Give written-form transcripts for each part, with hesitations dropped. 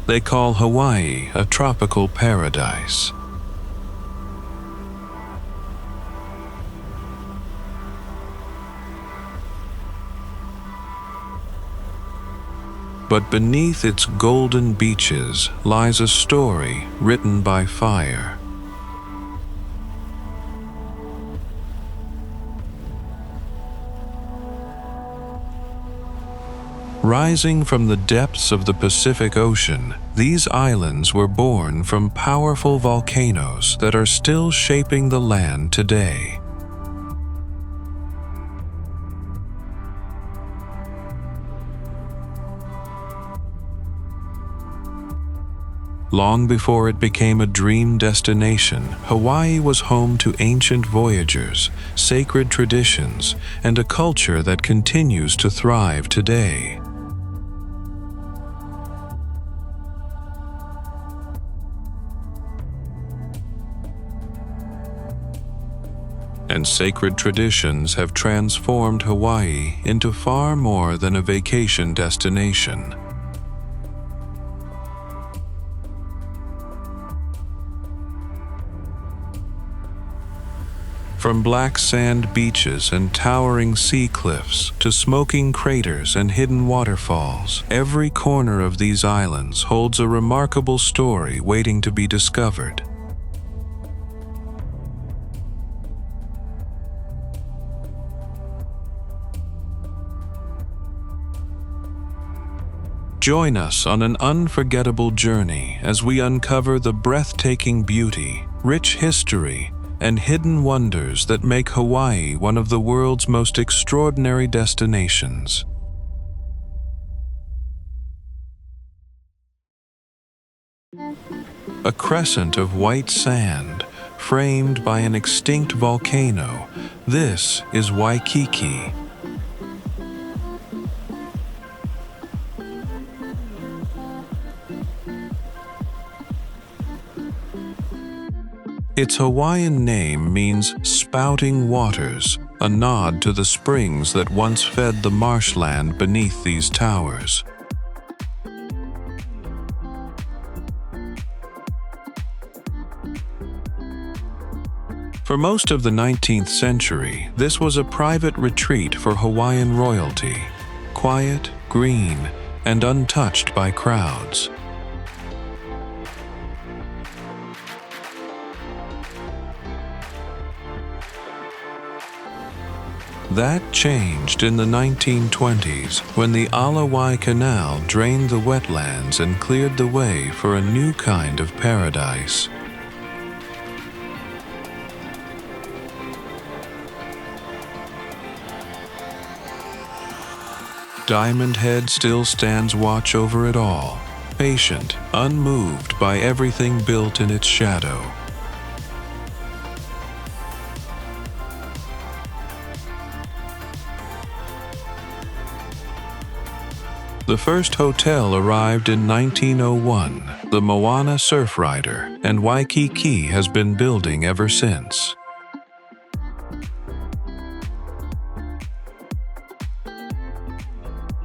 They call Hawaii a tropical paradise. But beneath its golden beaches lies a story written by fire. Rising from the depths of the Pacific Ocean, these islands were born from powerful volcanoes that are still shaping the land today. Long before it became a dream destination, Hawaii was home to ancient voyagers, sacred traditions, and a culture that continues to thrive today. And sacred traditions have transformed Hawaii into far more than a vacation destination. From black sand beaches and towering sea cliffs to smoking craters and hidden waterfalls, every corner of these islands holds a remarkable story waiting to be discovered. Join us on an unforgettable journey as we uncover the breathtaking beauty, rich history, and hidden wonders that make Hawaii one of the world's most extraordinary destinations. A crescent of white sand, framed by an extinct volcano, this is Waikiki. Its Hawaiian name means spouting waters, a nod to the springs that once fed the marshland beneath these towers. For most of the 19th century, this was a private retreat for Hawaiian royalty, quiet, green, and untouched by crowds. That changed in the 1920s when the Alawai Canal drained the wetlands and cleared the way for a new kind of paradise. Diamond Head still stands watch over it all, patient, unmoved by everything built in its shadow. The first hotel arrived in 1901, the Moana Surf Rider, and Waikiki has been building ever since.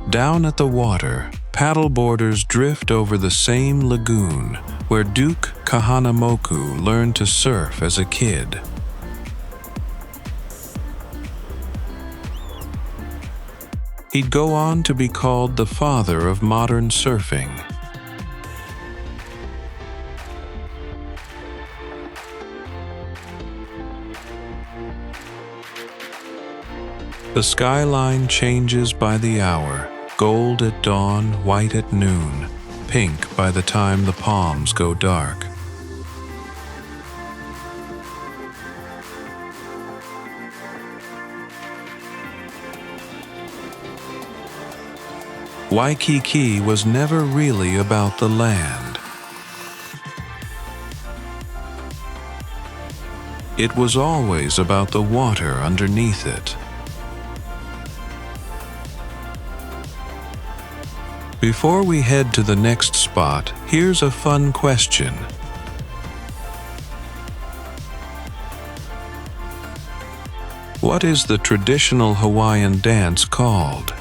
Down at the water, paddleboarders drift over the same lagoon where Duke Kahanamoku learned to surf as a kid. He'd go on to be called the father of modern surfing. The skyline changes by the hour, gold at dawn, white at noon, pink by the time the palms go dark. Waikiki was never really about the land. It was always about the water underneath it. Before we head to the next spot, here's a fun question. What is the traditional Hawaiian dance called?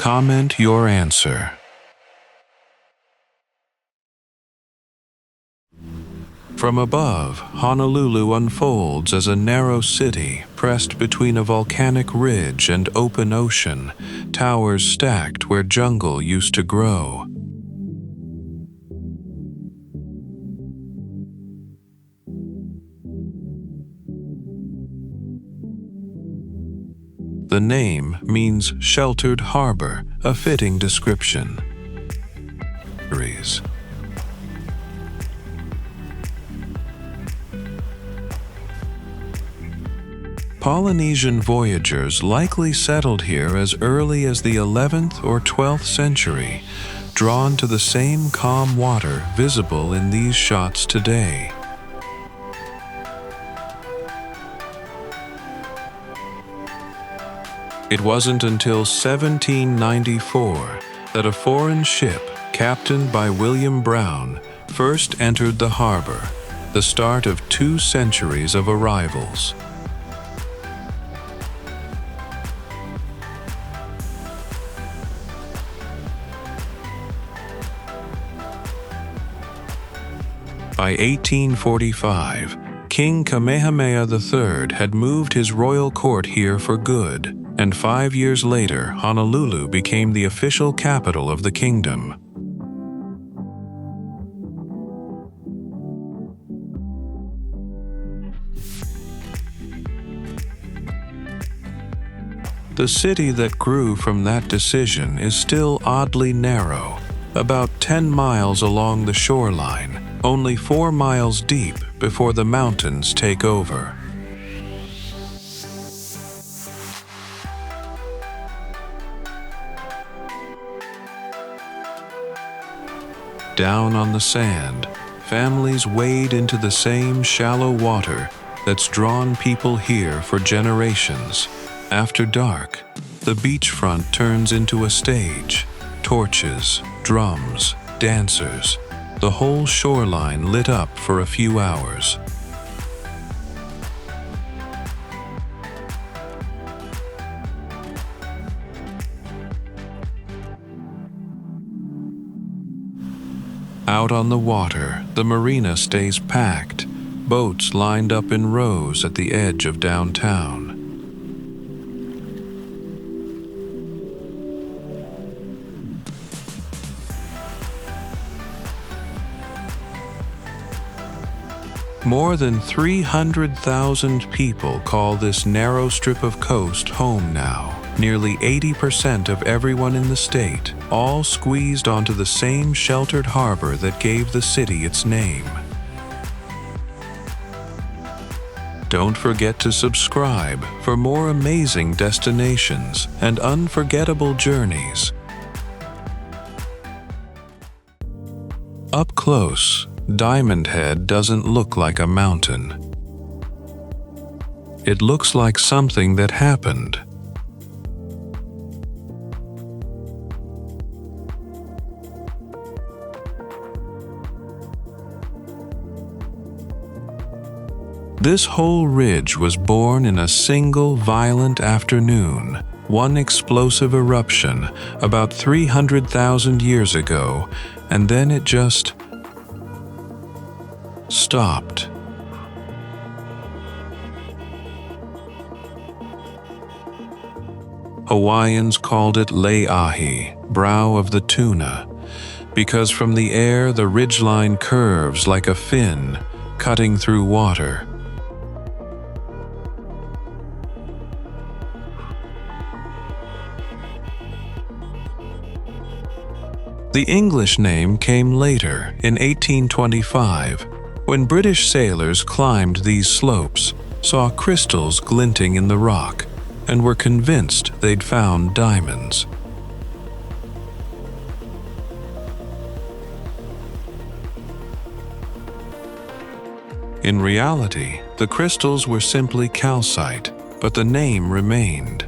Comment your answer. From above, Honolulu unfolds as a narrow city pressed between a volcanic ridge and open ocean, towers stacked where jungle used to grow. The name means sheltered harbor, a fitting description. Polynesian voyagers likely settled here as early as the 11th or 12th century, drawn to the same calm water visible in these shots today. It wasn't until 1794 that a foreign ship, captained by William Brown, first entered the harbor, the start of 2 centuries of arrivals. By 1845, King Kamehameha III had moved his royal court here for good, and 5 years later, Honolulu became the official capital of the kingdom. The city that grew from that decision is still oddly narrow, about 10 miles along the shoreline, only 4 miles deep before the mountains take over. Down on the sand, families wade into the same shallow water that's drawn people here for generations. After dark, the beachfront turns into a stage. Torches, drums, dancers, the whole shoreline lit up for a few hours. Out on the water, the marina stays packed, boats lined up in rows at the edge of downtown. More than 300,000 people call this narrow strip of coast home now. Nearly 80% of everyone in the state, all squeezed onto the same sheltered harbor that gave the city its name. Don't forget to subscribe for more amazing destinations and unforgettable journeys. Up close, Diamond Head doesn't look like a mountain. It looks like something that happened. This whole ridge was born in a single violent afternoon, one explosive eruption about 300,000 years ago, and then it just stopped. Hawaiians called it Le'ahi, brow of the tuna, because from the air the ridgeline curves like a fin, cutting through water. The English name came later, in 1825, when British sailors climbed these slopes, saw crystals glinting in the rock, and were convinced they'd found diamonds. In reality, the crystals were simply calcite, but the name remained.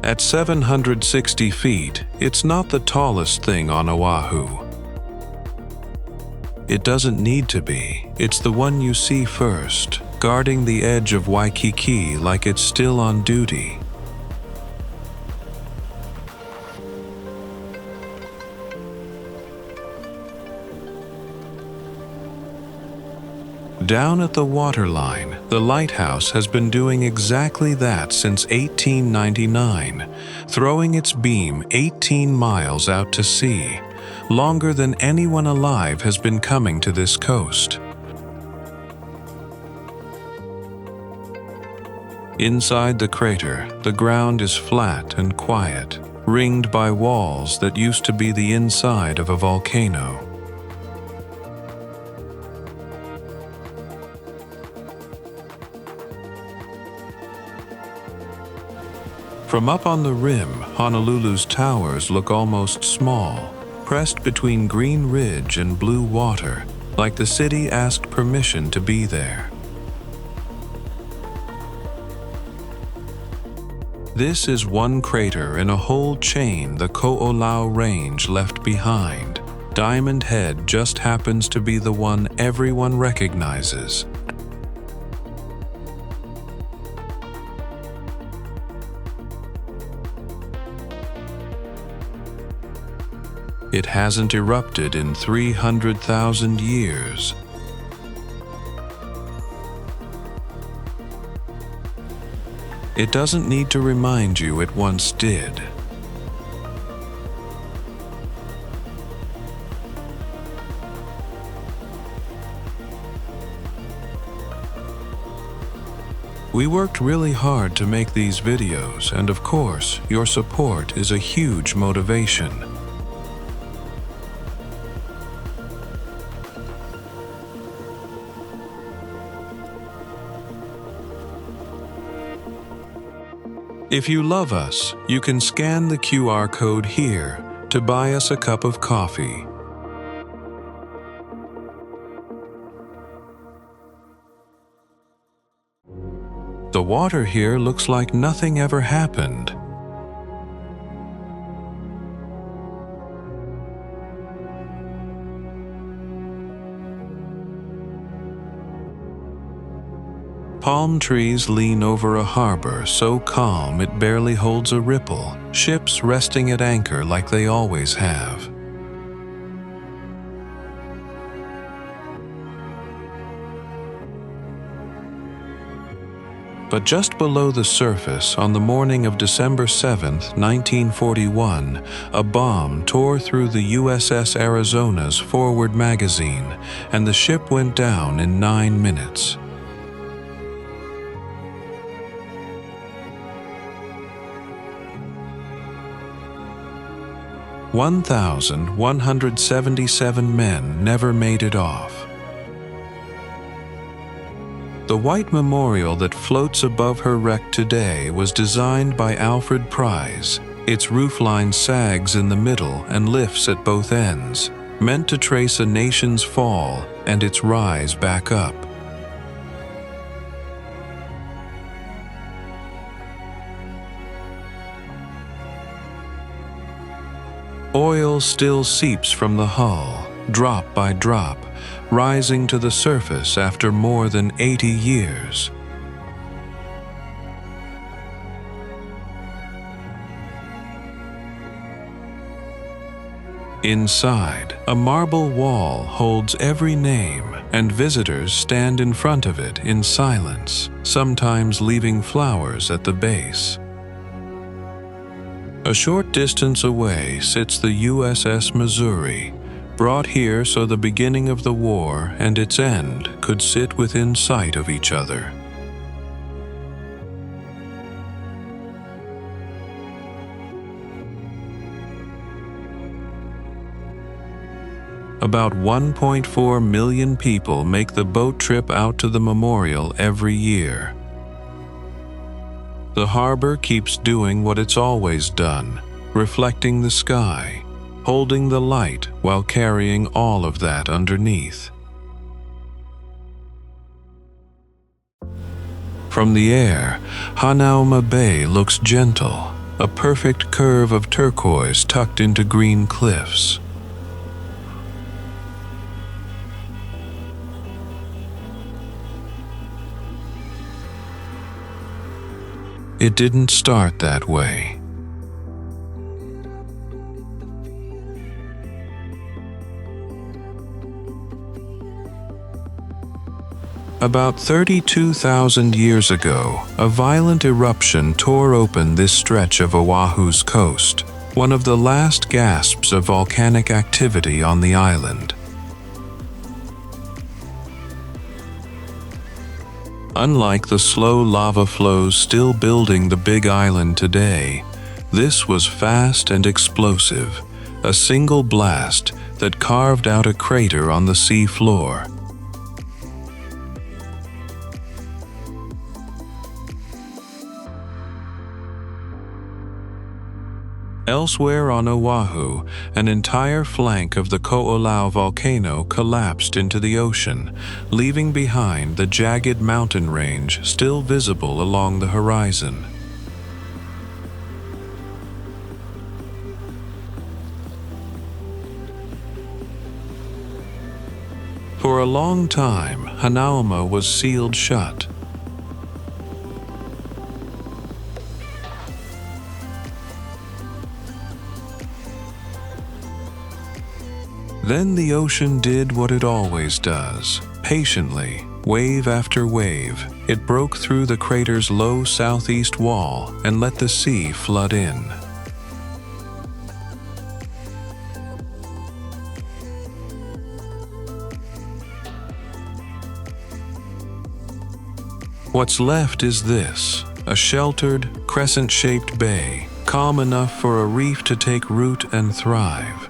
At 760 feet, it's not the tallest thing on Oahu. It doesn't need to be. It's the one you see first, guarding the edge of Waikiki like it's still on duty. Down at the waterline, the lighthouse has been doing exactly that since 1899, throwing its beam 18 miles out to sea, longer than anyone alive has been coming to this coast. Inside the crater, the ground is flat and quiet, ringed by walls that used to be the inside of a volcano. From up on the rim, Honolulu's towers look almost small, pressed between green ridge and blue water, like the city asked permission to be there. This is one crater in a whole chain the Kualoa Range left behind. Diamond Head just happens to be the one everyone recognizes. It hasn't erupted in 300,000 years. It doesn't need to remind you it once did. We worked really hard to make these videos, and of course, your support is a huge motivation. If you love us, you can scan the QR code here to buy us a cup of coffee. The water here looks like nothing ever happened. Palm trees lean over a harbor so calm it barely holds a ripple, ships resting at anchor like they always have. But just below the surface, on the morning of December 7, 1941, a bomb tore through the USS Arizona's forward magazine, and the ship went down in 9 minutes. "1,177 men never made it off." The white memorial that floats above her wreck today was designed by Alfred Price. Its roofline sags in the middle and lifts at both ends, meant to trace a nation's fall and its rise back up. Oil still seeps from the hull, drop by drop, rising to the surface after more than 80 years. Inside, a marble wall holds every name, and visitors stand in front of it in silence, sometimes leaving flowers at the base. A short distance away sits the USS Missouri, brought here so the beginning of the war and its end could sit within sight of each other. About 1.4 million people make the boat trip out to the memorial every year. The harbor keeps doing what it's always done, reflecting the sky, holding the light while carrying all of that underneath. From the air, Hanauma Bay looks gentle, a perfect curve of turquoise tucked into green cliffs. it didn't start that way. About 32,000 years ago, a violent eruption tore open this stretch of Oahu's coast, one of the last gasps of volcanic activity on the island. Unlike the slow lava flows still building the Big Island today, this was fast and explosive, a single blast that carved out a crater on the sea floor. Elsewhere on Oahu, an entire flank of the Kualoa volcano collapsed into the ocean, leaving behind the jagged mountain range still visible along the horizon. For a long time, Hanauma was sealed shut. Then the ocean did what it always does. Patiently, wave after wave, it broke through the crater's low southeast wall and let the sea flood in. What's left is this, a sheltered, crescent-shaped bay, calm enough for a reef to take root and thrive.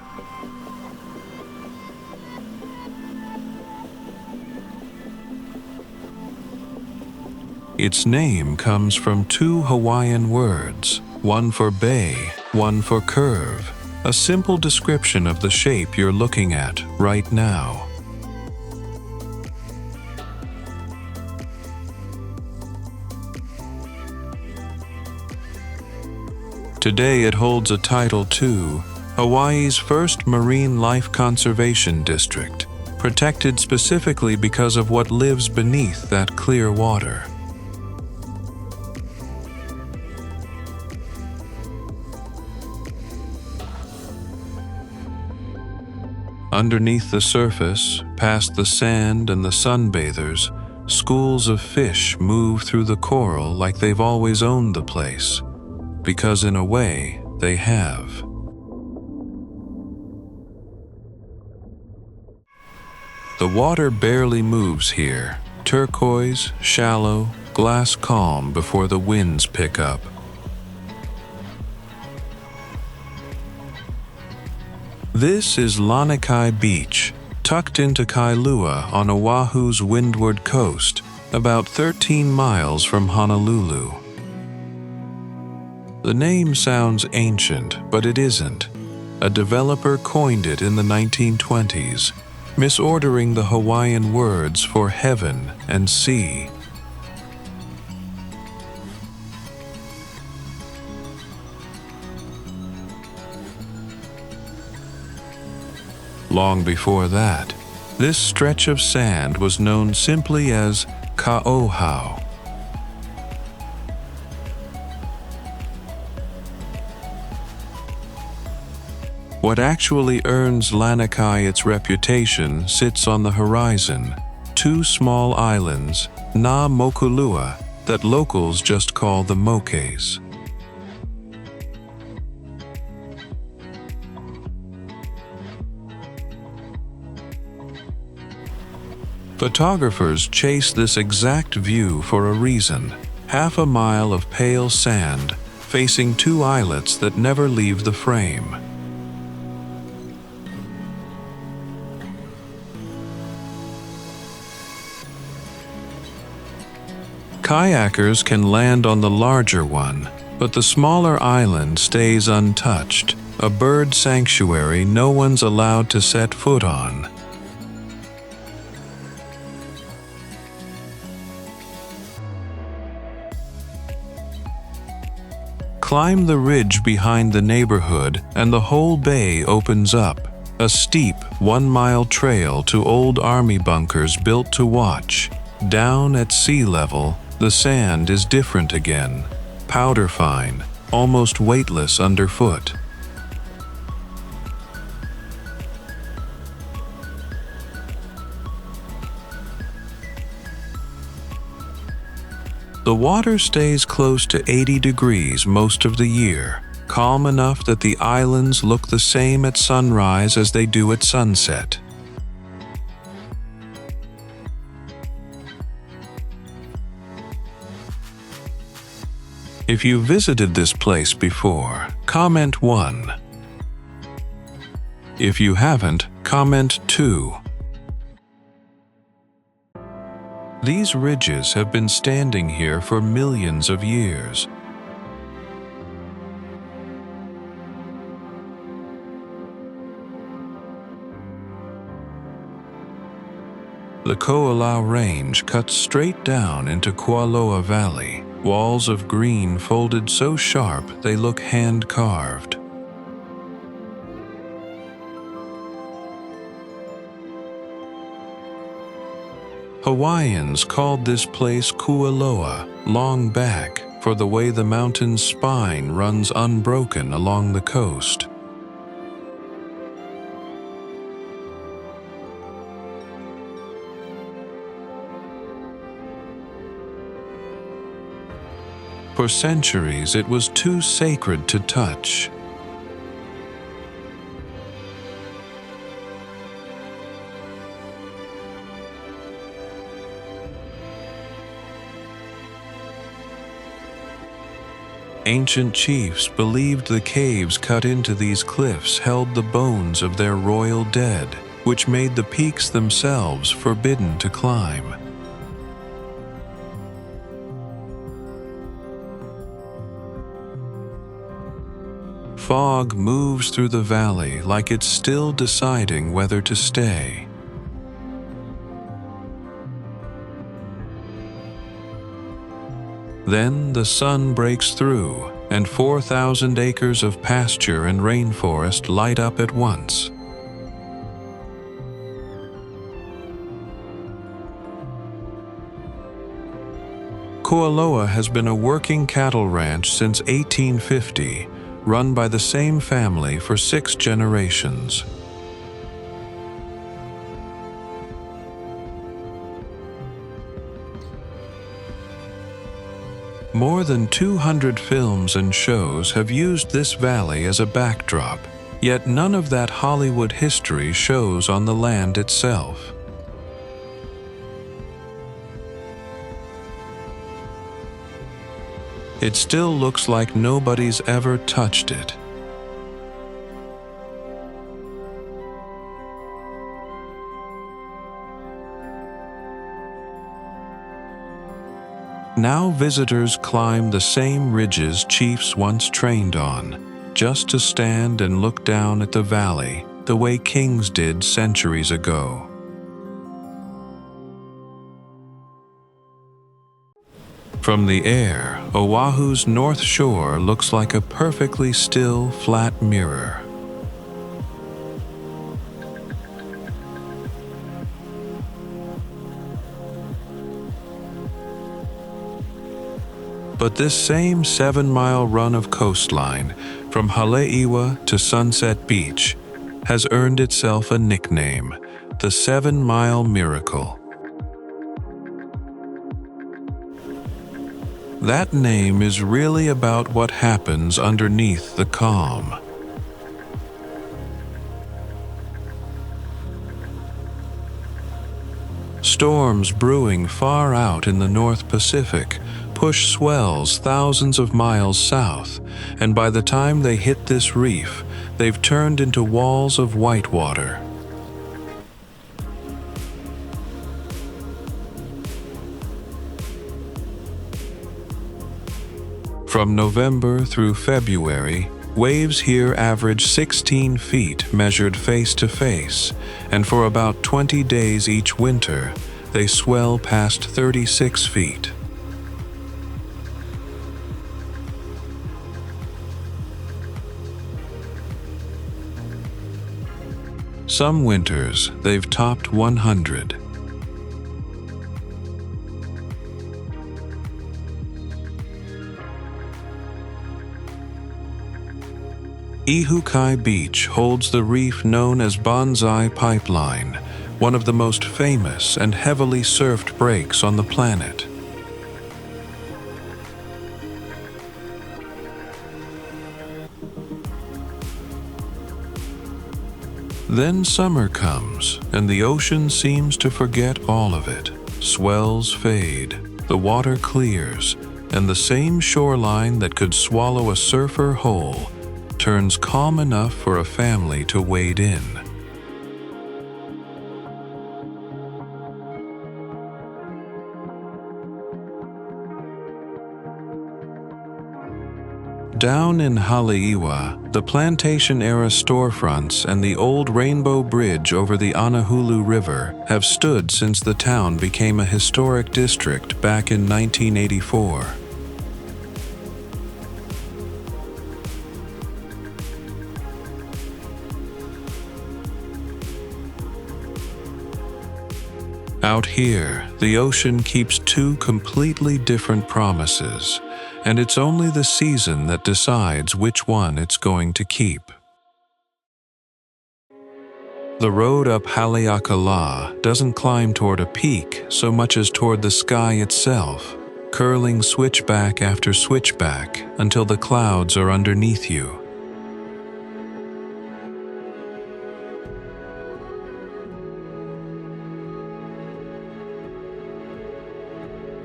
Its name comes from two Hawaiian words, one for bay, one for curve, a simple description of the shape you're looking at right now. Today it holds a title to Hawaii's first marine life conservation district, protected specifically because of what lives beneath that clear water. Underneath the surface, past the sand and the sunbathers, schools of fish move through the coral like they've always owned the place, because in a way, they have. The water barely moves here, turquoise, shallow, glass calm before the winds pick up. This is Lanikai Beach, tucked into Kailua on Oahu's windward coast, about 13 miles from Honolulu. The name sounds ancient, but it isn't. A developer coined it in the 1920s, misordering the Hawaiian words for heaven and sea. Long before that, this stretch of sand was known simply as Ka'ohau. What actually earns Lanikai its reputation sits on the horizon, two small islands, Nā Mokulua, that locals just call the Mokays. Photographers chase this exact view for a reason, half a mile of pale sand facing two islets that never leave the frame. Kayakers can land on the larger one, but the smaller island stays untouched, a bird sanctuary no one's allowed to set foot on. Climb the ridge behind the neighborhood and the whole bay opens up, a steep 1-mile trail to old army bunkers built to watch. Down at sea level, the sand is different again, powder fine, almost weightless underfoot. The water stays close to 80 degrees most of the year, calm enough that the islands look the same at sunrise as they do at sunset. If you visited this place before, comment 1. If you haven't, comment 2. These ridges have been standing here for millions of years. The Kualoa Range cuts straight down into Kualoa Valley, walls of green folded so sharp they look hand-carved. Hawaiians called this place Kualoa long back for the way the mountain's spine runs unbroken along the coast. For centuries, it was too sacred to touch. Ancient chiefs believed the caves cut into these cliffs held the bones of their royal dead, which made the peaks themselves forbidden to climb. Fog moves through the valley like it's still deciding whether to stay. Then the sun breaks through, and 4,000 acres of pasture and rainforest light up at once. Kualoa has been a working cattle ranch since 1850, run by the same family for 6 generations. More than 200 films and shows have used this valley as a backdrop, yet none of that Hollywood history shows on the land itself. It still looks like nobody's ever touched it. Now visitors climb the same ridges chiefs once trained on, just to stand and look down at the valley the way kings did centuries ago. From the air, Oahu's north shore looks like a perfectly still, flat mirror. But this same 7-mile run of coastline, from Haleiwa to Sunset Beach, has earned itself a nickname, the 7-Mile Miracle. That name is really about what happens underneath the calm. Storms brewing far out in the North Pacific push swells thousands of miles south, and by the time they hit this reef, they've turned into walls of whitewater. From November through February, waves here average 16 feet measured face to face, and for about 20 days each winter, they swell past 36 feet. Some winters, they've topped 100. Lanikai Beach holds the reef known as Bonsai Pipeline, one of the most famous and heavily surfed breaks on the planet. Then summer comes, and the ocean seems to forget all of it. Swells fade, the water clears, and the same shoreline that could swallow a surfer whole turns calm enough for a family to wade in. Down in Haleiwa, the plantation-era storefronts and the old Rainbow Bridge over the Honolulu River have stood since the town became a historic district back in 1984. Out here, the ocean keeps two completely different promises, and it's only the season that decides which one it's going to keep. The road up Haleakala doesn't climb toward a peak so much as toward the sky itself, curling switchback after switchback until the clouds are underneath you.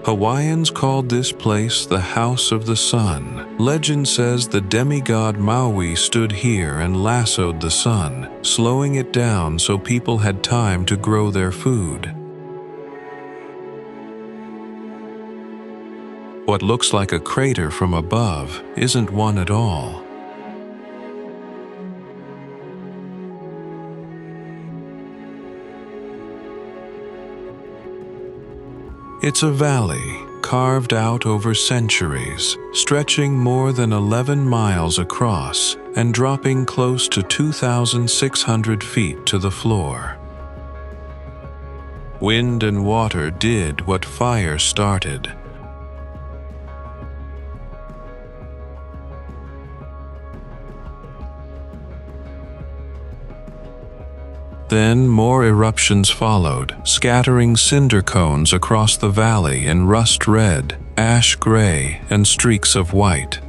Hawaiians called this place the House of the Sun. Legend says the demigod Maui stood here and lassoed the sun, slowing it down so people had time to grow their food. What looks like a crater from above isn't one at all. It's a valley carved out over centuries, stretching more than 11 miles across and dropping close to 2,600 feet to the floor. Wind and water did what fire started. Then more eruptions followed, scattering cinder cones across the valley in rust red, ash gray, and streaks of white.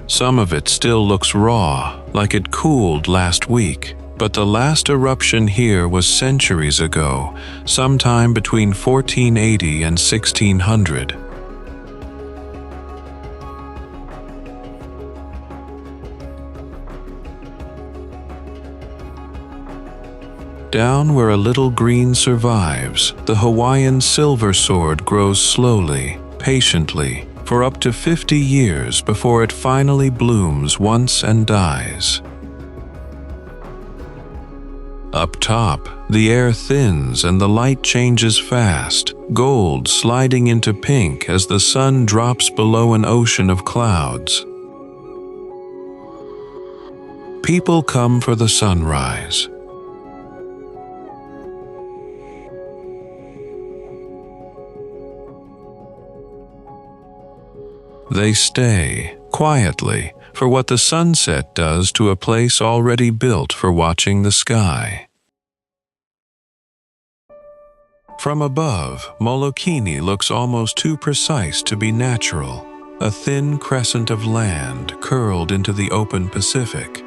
Some of it still looks raw, like it cooled last week, but the last eruption here was centuries ago, sometime between 1480 and 1600. Down where a little green survives, the Hawaiian silver sword grows slowly, patiently, for up to 50 years before it finally blooms once and dies. Up top, the air thins and the light changes fast, gold sliding into pink as the sun drops below an ocean of clouds. People come for the sunrise. They stay, quietly, for what the sunset does to a place already built for watching the sky. From above, Molokini looks almost too precise to be natural, a thin crescent of land curled into the open Pacific.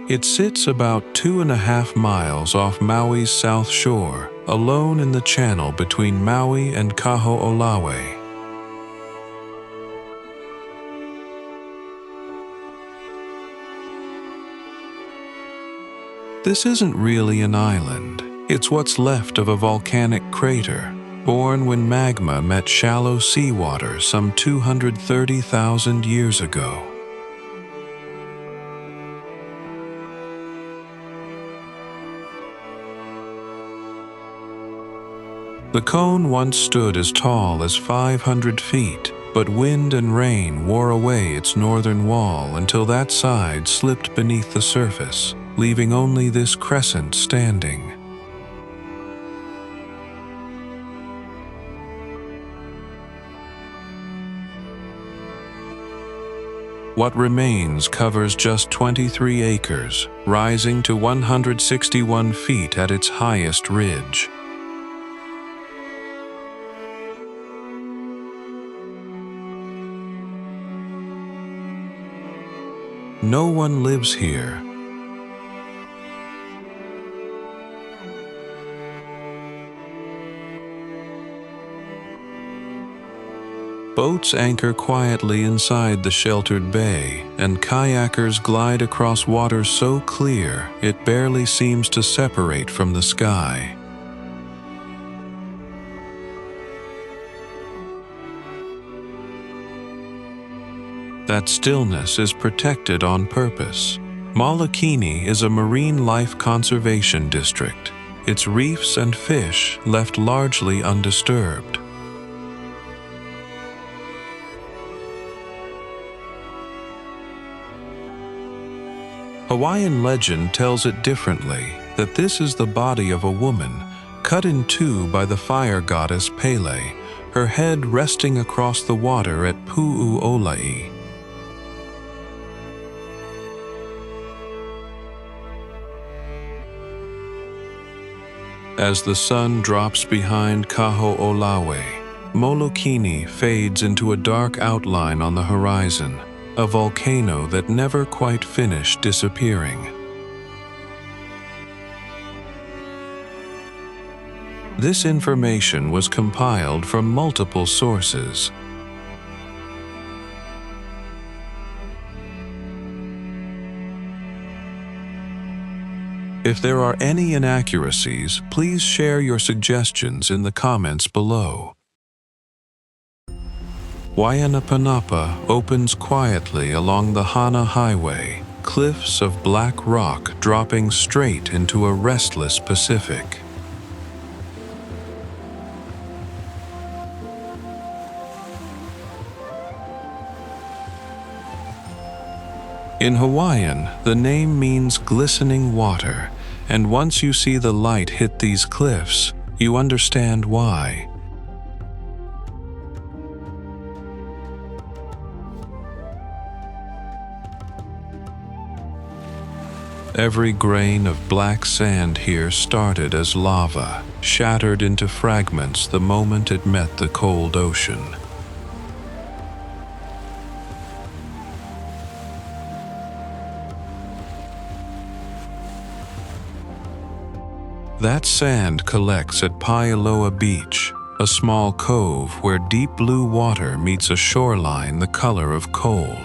It sits about 2.5 miles off Maui's south shore, alone in the channel between Maui and Kaho'olawe. This isn't really an island. It's what's left of a volcanic crater, born when magma met shallow seawater some 230,000 years ago. The cone once stood as tall as 500 feet, but wind and rain wore away its northern wall until that side slipped beneath the surface, leaving only this crescent standing. What remains covers just 23 acres, rising to 161 feet at its highest ridge. No one lives here. Boats anchor quietly inside the sheltered bay, and kayakers glide across water so clear it barely seems to separate from the sky. That stillness is protected on purpose. Molokini is a marine life conservation district, its reefs and fish left largely undisturbed. Hawaiian legend tells it differently, that this is the body of a woman, cut in two by the fire goddess Pele, her head resting across the water at Pu'uʻolaʻi. As the sun drops behind Kahoʻolawe, Molokini fades into a dark outline on the horizon, a volcano that never quite finished disappearing. This information was compiled from multiple sources. If there are any inaccuracies, please share your suggestions in the comments below. Waianapanapa opens quietly along the Hana Highway, cliffs of black rock dropping straight into a restless Pacific. In Hawaiian, the name means glistening water, and once you see the light hit these cliffs, you understand why. Every grain of black sand here started as lava, shattered into fragments the moment it met the cold ocean. That sand collects at Wailua Beach, a small cove where deep blue water meets a shoreline the color of coal.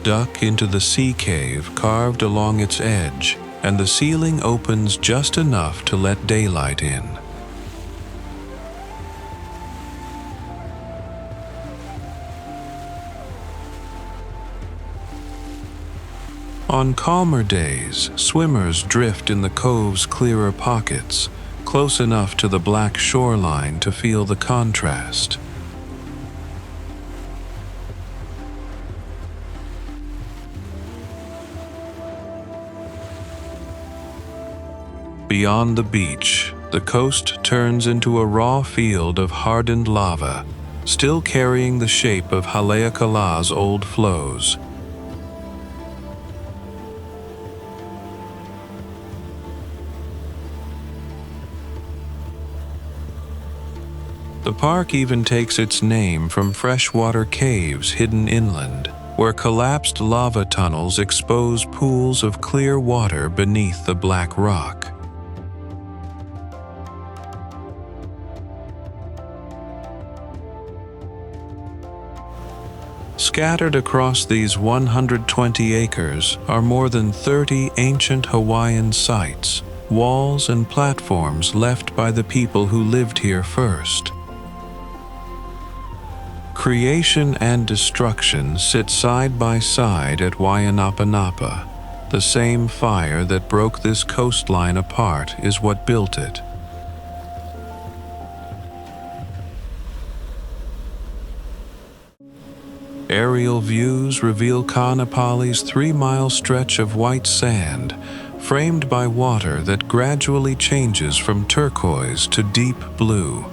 Duck into the sea cave carved along its edge, and the ceiling opens just enough to let daylight in. On calmer days, swimmers drift in the cove's clearer pockets, close enough to the black shoreline to feel the contrast. Beyond the beach, the coast turns into a raw field of hardened lava, still carrying the shape of Haleakala's old flows. The park even takes its name from freshwater caves hidden inland, where collapsed lava tunnels expose pools of clear water beneath the black rock. Scattered across these 120 acres are more than 30 ancient Hawaiian sites, walls and platforms left by the people who lived here first. Creation and destruction sit side by side at Wainapanapa, The same fire that broke this coastline apart is what built it. Aerial views reveal Kaanapali's 3-mile stretch of white sand, framed by water that gradually changes from turquoise to deep blue.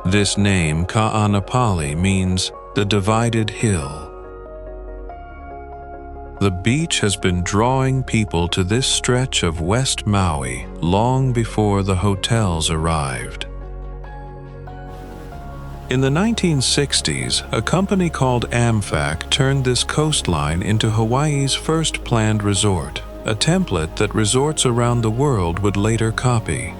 This name, Kaanapali, means the divided hill. The beach has been drawing people to this stretch of West Maui long before the hotels arrived. In the 1960s, a company called Amfak turned this coastline into Hawaii's first planned resort, a template that resorts around the world would later copy.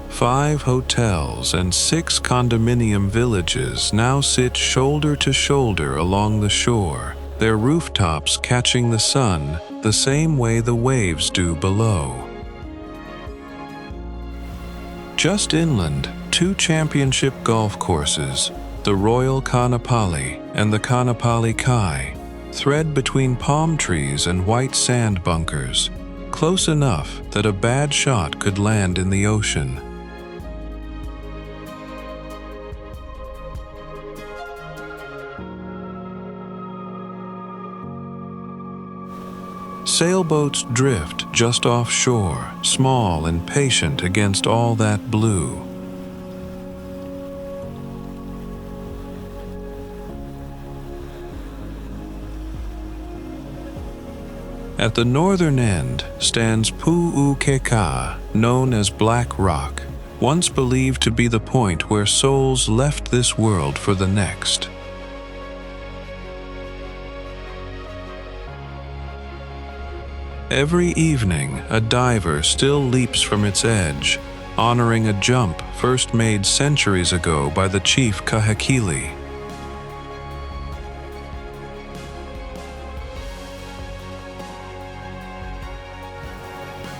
5 hotels and 6 condominium villages now sit shoulder to shoulder along the shore, their rooftops catching the sun the same way the waves do below. Just inland, 2 championship golf courses, the Royal Kaanapali and the Kaanapali Kai, thread between palm trees and white sand bunkers, close enough that a bad shot could land in the ocean. Sailboats drift just offshore, small and patient against all that blue. At the northern end stands Pu'ukeka, known as Black Rock, once believed to be the point where souls left this world for the next. Every evening, a diver still leaps from its edge, honoring a jump first made centuries ago by the chief Kahekili.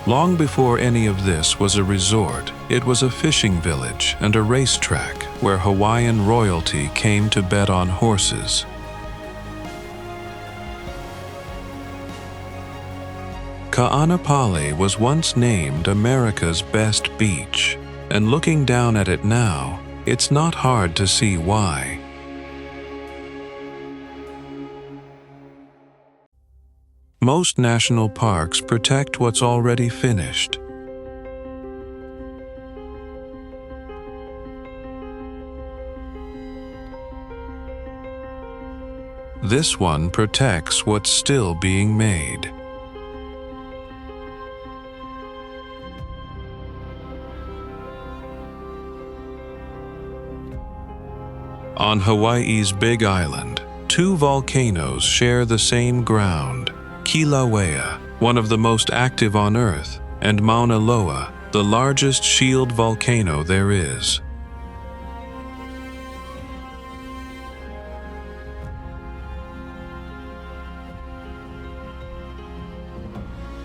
Long before any of this was a resort, it was a fishing village and a racetrack where Hawaiian royalty came to bet on horses. Kaanapali was once named America's best beach, and looking down at it now, it's not hard to see why. Most national parks protect what's already finished. This one protects what's still being made. On Hawaii's Big Island, 2 volcanoes share the same ground: Kilauea, one of the most active on Earth, and Mauna Loa, the largest shield volcano there is.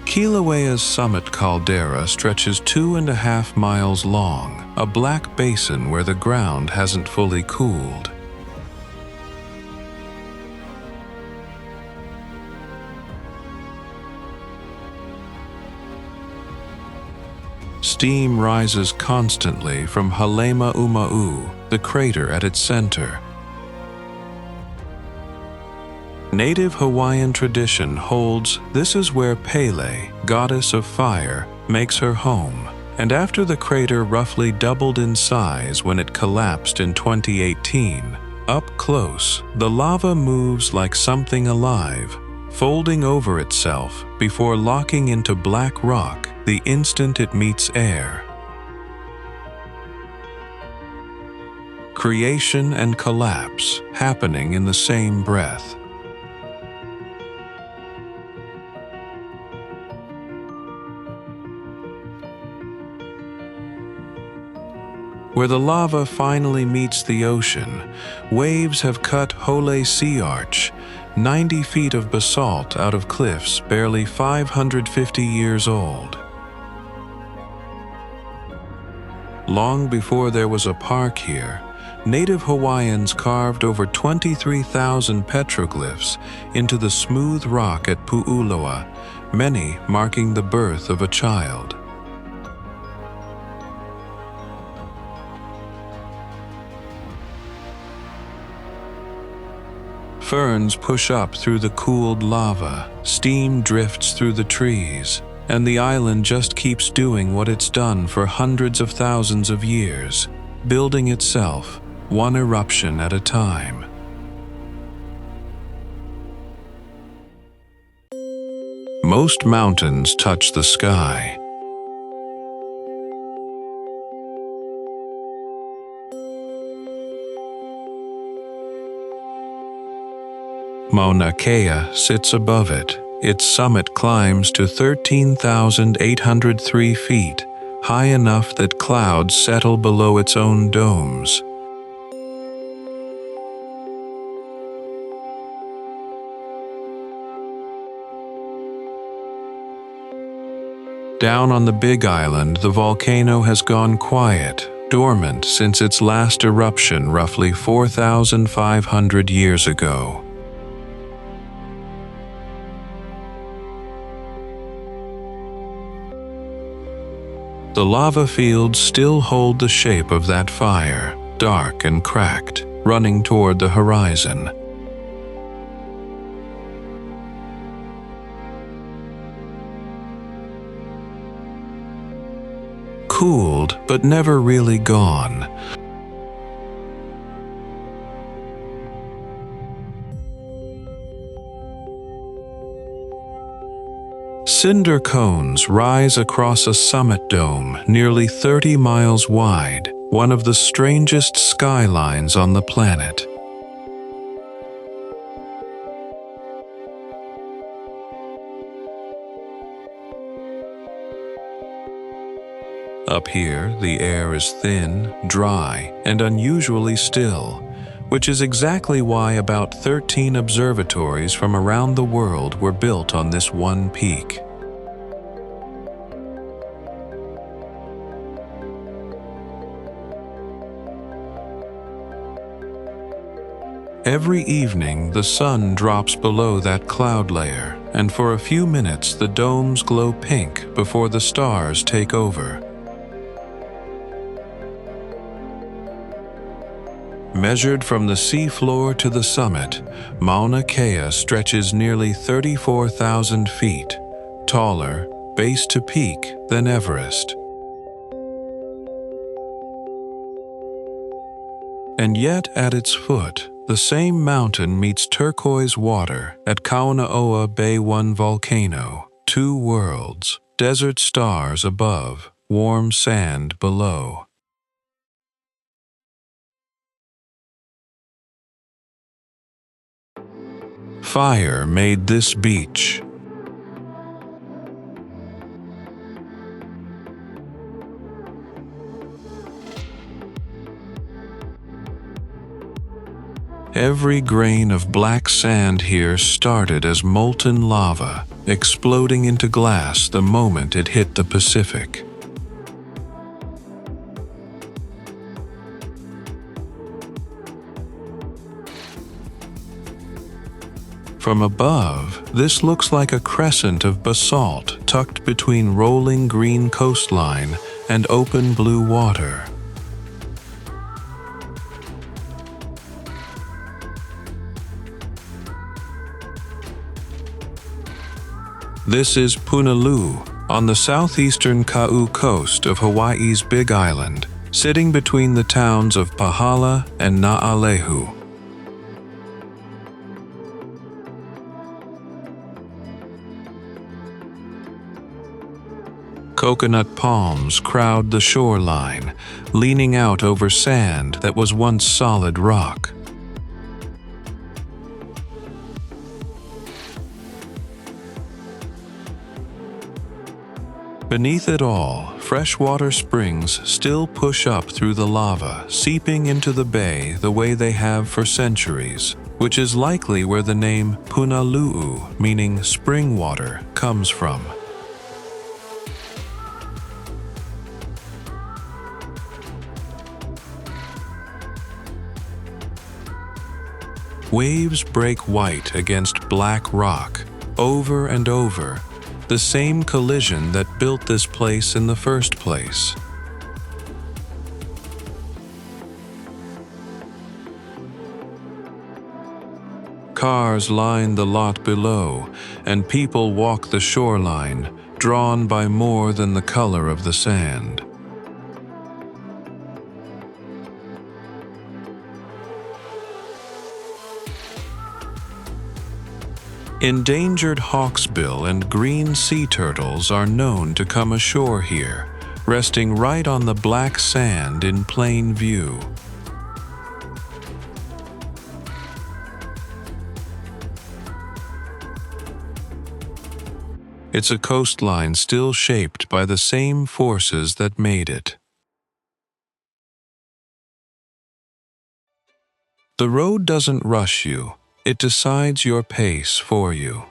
Kilauea's summit caldera stretches 2.5 miles long, a black basin where the ground hasn't fully cooled. Steam rises constantly from Haleakala, the crater at its center. Native Hawaiian tradition holds this is where Pele, goddess of fire, makes her home, and after the crater roughly doubled in size when it collapsed in 2018, up close, the lava moves like something alive, folding over itself before locking into black rock the instant it meets air. Creation and collapse happening in the same breath. Where the lava finally meets the ocean, waves have cut Hole Sea Arch, 90 feet of basalt out of cliffs barely 550 years old. Long before there was a park here, native Hawaiians carved over 23,000 petroglyphs into the smooth rock at Puʻuloa, many marking the birth of a child. Ferns push up through the cooled lava, steam drifts through the trees, and the island just keeps doing what it's done for hundreds of thousands of years, building itself, one eruption at a time. Most mountains touch the sky. Mauna Kea sits above it. Its summit climbs to 13,803 feet, high enough that clouds settle below its own domes. Down on the Big Island, the volcano has gone quiet, dormant since its last eruption roughly 4,500 years ago. The lava fields still hold the shape of that fire, dark and cracked, running toward the horizon. Cooled, but never really gone. Cinder cones rise across a summit dome nearly 30 miles wide, one of the strangest skylines on the planet. Up here, the air is thin, dry, and unusually still, which is exactly why about 13 observatories from around the world were built on this one peak. Every evening, the sun drops below that cloud layer, and for a few minutes the domes glow pink before the stars take over. Measured from the seafloor to the summit, Mauna Kea stretches nearly 34,000 feet, taller, base to peak, than Everest. And yet at its foot, the same mountain meets turquoise water at Kaanapali Bay 1 volcano, two worlds, desert stars above, warm sand below. Fire made this beach. Every grain of black sand here started as molten lava, exploding into glass the moment it hit the Pacific. From above, this looks like a crescent of basalt tucked between rolling green coastline and open blue water. This is Punaluʻu, on the southeastern Ka'u coast of Hawaii's Big Island, sitting between the towns of Pahala and Nā'alehu. Coconut palms crowd the shoreline, leaning out over sand that was once solid rock. Beneath it all, freshwater springs still push up through the lava, seeping into the bay the way they have for centuries, which is likely where the name Punaluʻu, meaning spring water, comes from. Waves break white against black rock, over and over, the same collision that built this place in the first place. Cars line the lot below, and people walk the shoreline, drawn by more than the color of the sand. Endangered hawksbill and green sea turtles are known to come ashore here, resting right on the black sand in plain view. It's a coastline still shaped by the same forces that made it. The road doesn't rush you, it decides your pace for you.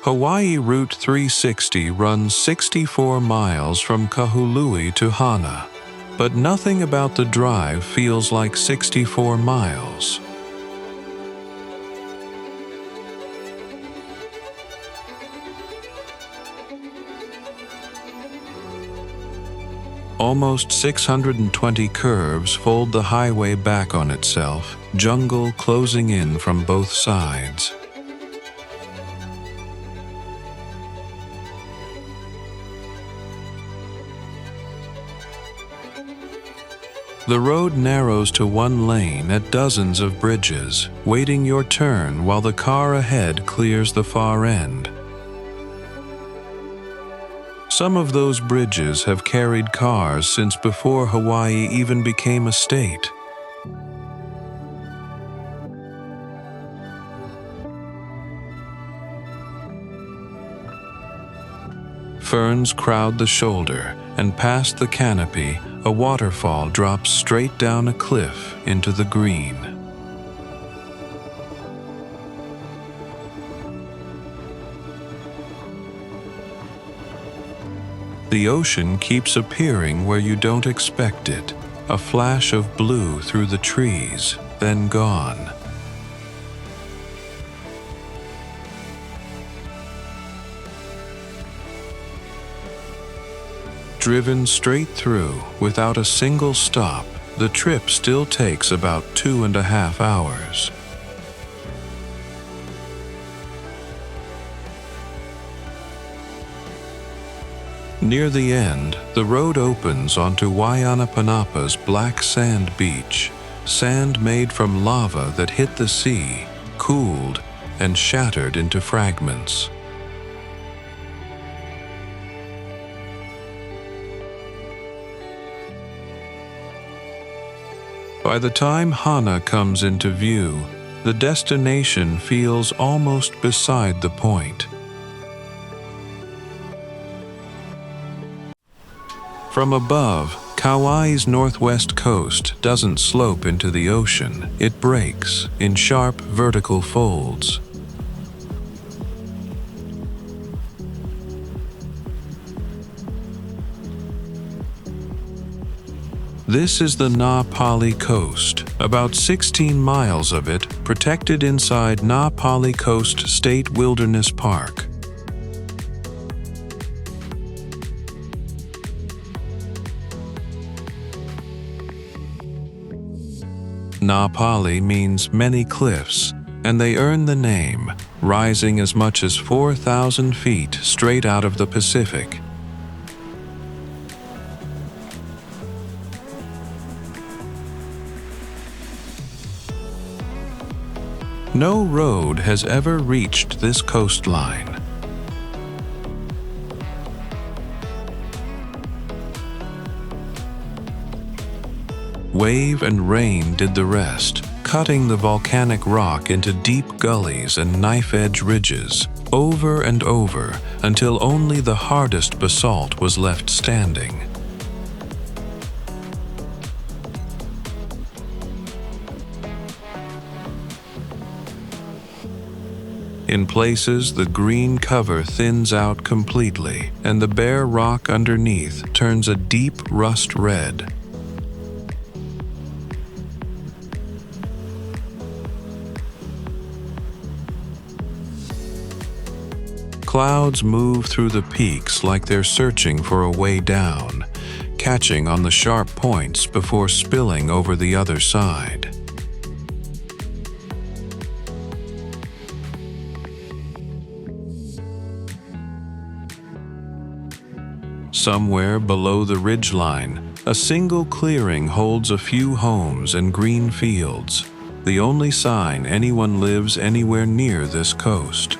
Hawaii Route 360 runs 64 miles from Kahului to Hana, but nothing about the drive feels like 64 miles. Almost 620 curves fold the highway back on itself, jungle closing in from both sides. The road narrows to one lane at dozens of bridges, waiting your turn while the car ahead clears the far end. Some of those bridges have carried cars since before Hawaii even became a state. Ferns crowd the shoulder, and past the canopy, a waterfall drops straight down a cliff into the green. The ocean keeps appearing where you don't expect it, a flash of blue through the trees, then gone. Driven straight through without a single stop, the trip still takes about 2.5 hours. Near the end, the road opens onto Waianapanapa's black sand beach, sand made from lava that hit the sea, cooled, and shattered into fragments. By the time Hana comes into view, the destination feels almost beside the point. From above, Kauai's northwest coast doesn't slope into the ocean, it breaks in sharp vertical folds. This is the Nā Pali Coast, about 16 miles of it protected inside Nā Pali Coast State Wilderness Park. Nā Pali means many cliffs, and they earn the name, rising as much as 4,000 feet straight out of the Pacific. No road has ever reached this coastline. Wave and rain did the rest, cutting the volcanic rock into deep gullies and knife-edge ridges, over and over until only the hardest basalt was left standing. In places, the green cover thins out completely, and the bare rock underneath turns a deep rust red. Clouds move through the peaks like they're searching for a way down, catching on the sharp points before spilling over the other side. Somewhere below the ridgeline, a single clearing holds a few homes and green fields, the only sign anyone lives anywhere near this coast.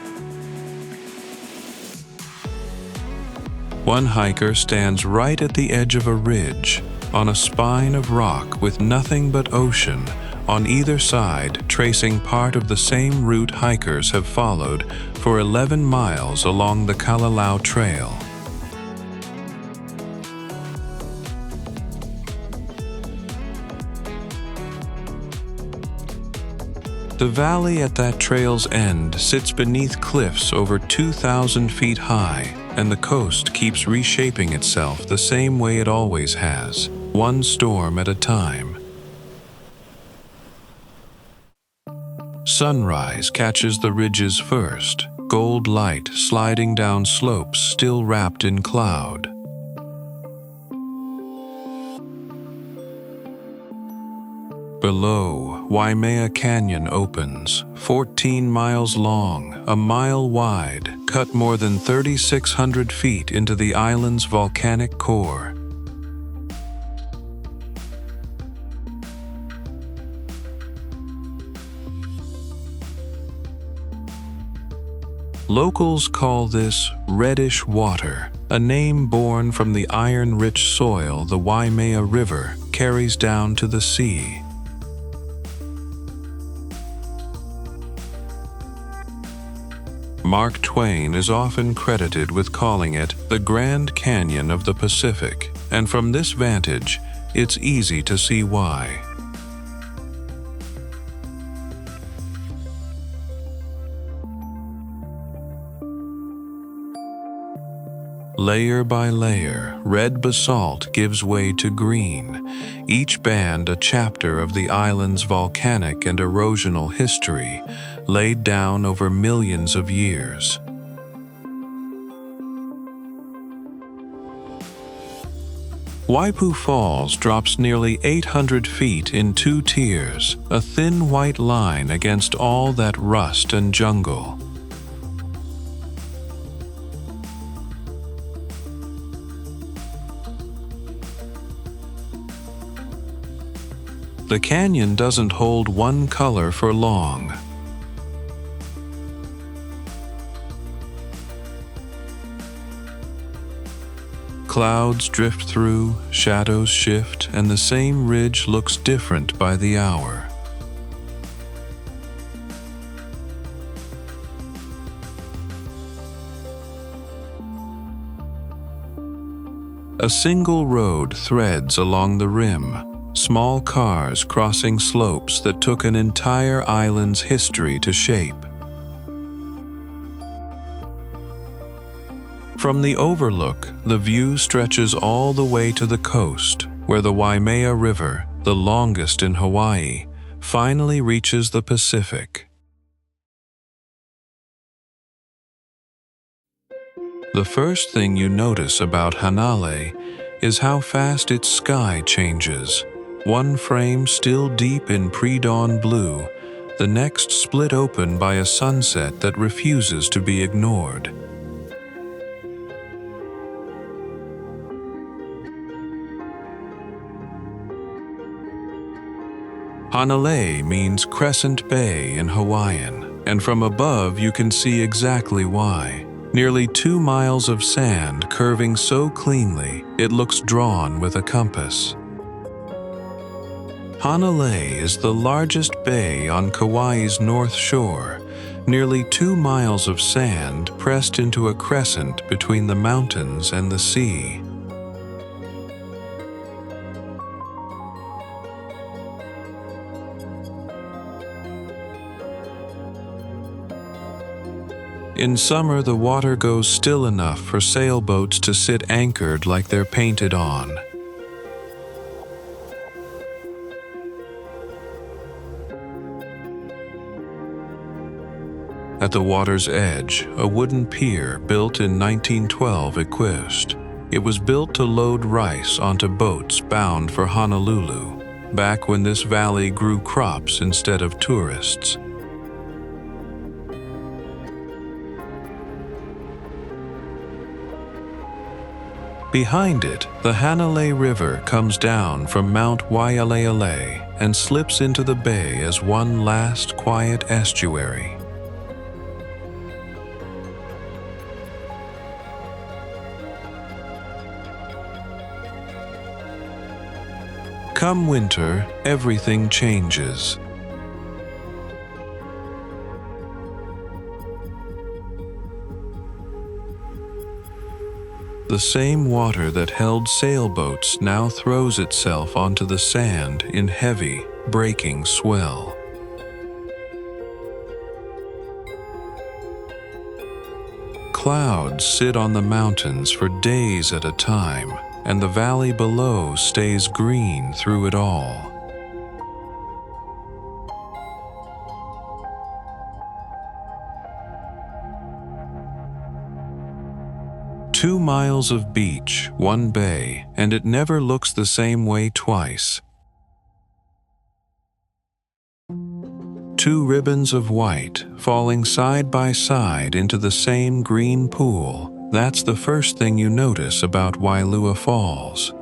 One hiker stands right at the edge of a ridge, on a spine of rock with nothing but ocean, on either side tracing part of the same route hikers have followed for 11 miles along the Kalalau Trail. The valley at that trail's end sits beneath cliffs over 2,000 feet high, and the coast keeps reshaping itself the same way it always has, one storm at a time. Sunrise catches the ridges first, gold light sliding down slopes still wrapped in cloud. Below, Waimea Canyon opens, 14 miles long, a mile wide, cut more than 3,600 feet into the island's volcanic core. Locals call this reddish water, a name born from the iron-rich soil the Waimea River carries down to the sea. Mark Twain is often credited with calling it the Grand Canyon of the Pacific, and from this vantage, it's easy to see why. Layer by layer, red basalt gives way to green, each band a chapter of the island's volcanic and erosional history, laid down over millions of years. Waipu Falls drops nearly 800 feet in 2 tiers, a thin white line against all that rust and jungle. The canyon doesn't hold one color for long. Clouds drift through, shadows shift, and the same ridge looks different by the hour. A single road threads along the rim, small cars crossing slopes that took an entire island's history to shape. From the overlook, the view stretches all the way to the coast, where the Waimea River, the longest in Hawaii, finally reaches the Pacific. The first thing you notice about Hanalei is how fast its sky changes. One frame still deep in pre-dawn blue, the next split open by a sunset that refuses to be ignored. Hanalei means Crescent Bay in Hawaiian, and from above you can see exactly why. Nearly 2 miles of sand curving so cleanly it looks drawn with a compass. Hanalei is the largest bay on Kauai's north shore, nearly 2 miles of sand pressed into a crescent between the mountains and the sea. In summer, the water goes still enough for sailboats to sit anchored like they're painted on. At the water's edge, a wooden pier built in 1912 equipped. It was built to load rice onto boats bound for Honolulu, back when this valley grew crops instead of tourists. Behind it, the Hanalei River comes down from Mount Waialaealei and slips into the bay as one last quiet estuary. Come winter, everything changes. The same water that held sailboats now throws itself onto the sand in heavy, breaking swell. Clouds sit on the mountains for days at a time, and the valley below stays green through it all. Two miles of beach, one bay, and it never looks the same way twice. Two ribbons of white falling side by side into the same green pool. That's the first thing you notice about Wailua Falls.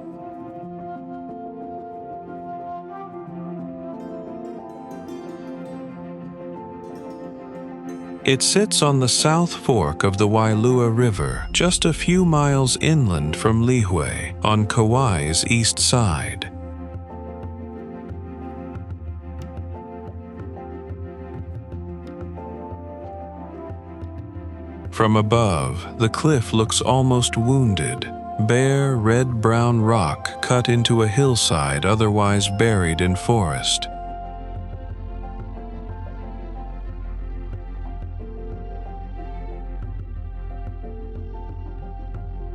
It sits on the south fork of the Wailua River, just a few miles inland from Lihue, on Kauai's east side. From above, the cliff looks almost wounded, bare red-brown rock cut into a hillside otherwise buried in forest.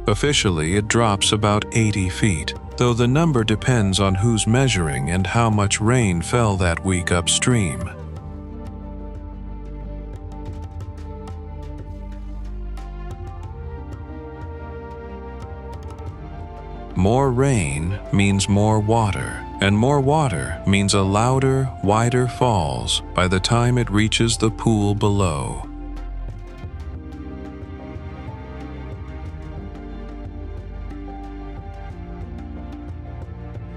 Officially, it drops about 80 feet, though the number depends on who's measuring and how much rain fell that week upstream. More rain means more water, and more water means a louder, wider falls by the time it reaches the pool below.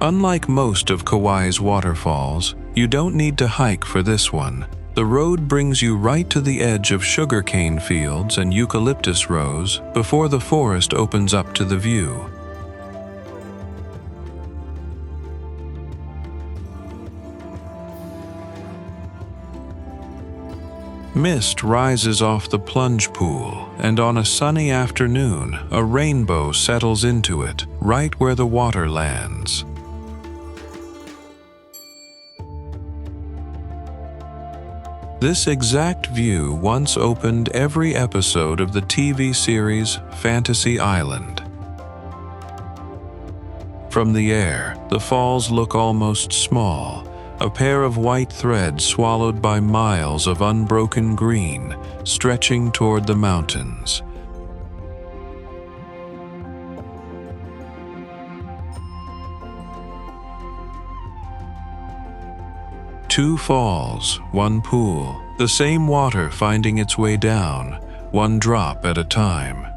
Unlike most of Kauai's waterfalls, you don't need to hike for this one. The road brings you right to the edge of sugarcane fields and eucalyptus rows before the forest opens up to the view. Mist rises off the plunge pool, and on a sunny afternoon, a rainbow settles into it, right where the water lands. This exact view once opened every episode of the TV series Fantasy Island. From the air, the falls look almost small, a pair of white threads swallowed by miles of unbroken green, stretching toward the mountains. Two falls, one pool, the same water finding its way down, one drop at a time.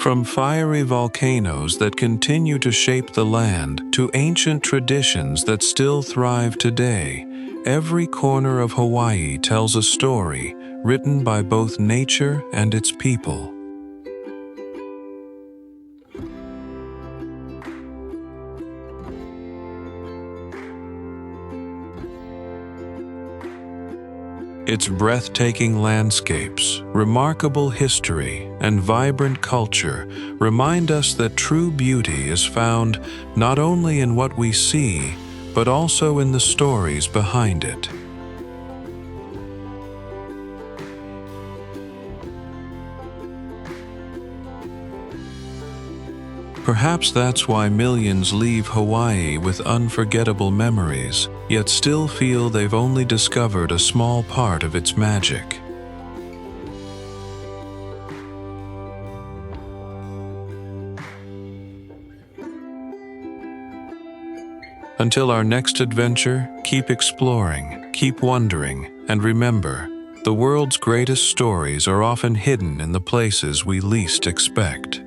From fiery volcanoes that continue to shape the land to ancient traditions that still thrive today, every corner of Hawaii tells a story written by both nature and its people. Its breathtaking landscapes, remarkable history, and vibrant culture remind us that true beauty is found not only in what we see, but also in the stories behind it. Perhaps that's why millions leave Hawaii with unforgettable memories, yet still feel they've only discovered a small part of its magic. Until our next adventure, keep exploring, keep wondering, and remember, the world's greatest stories are often hidden in the places we least expect.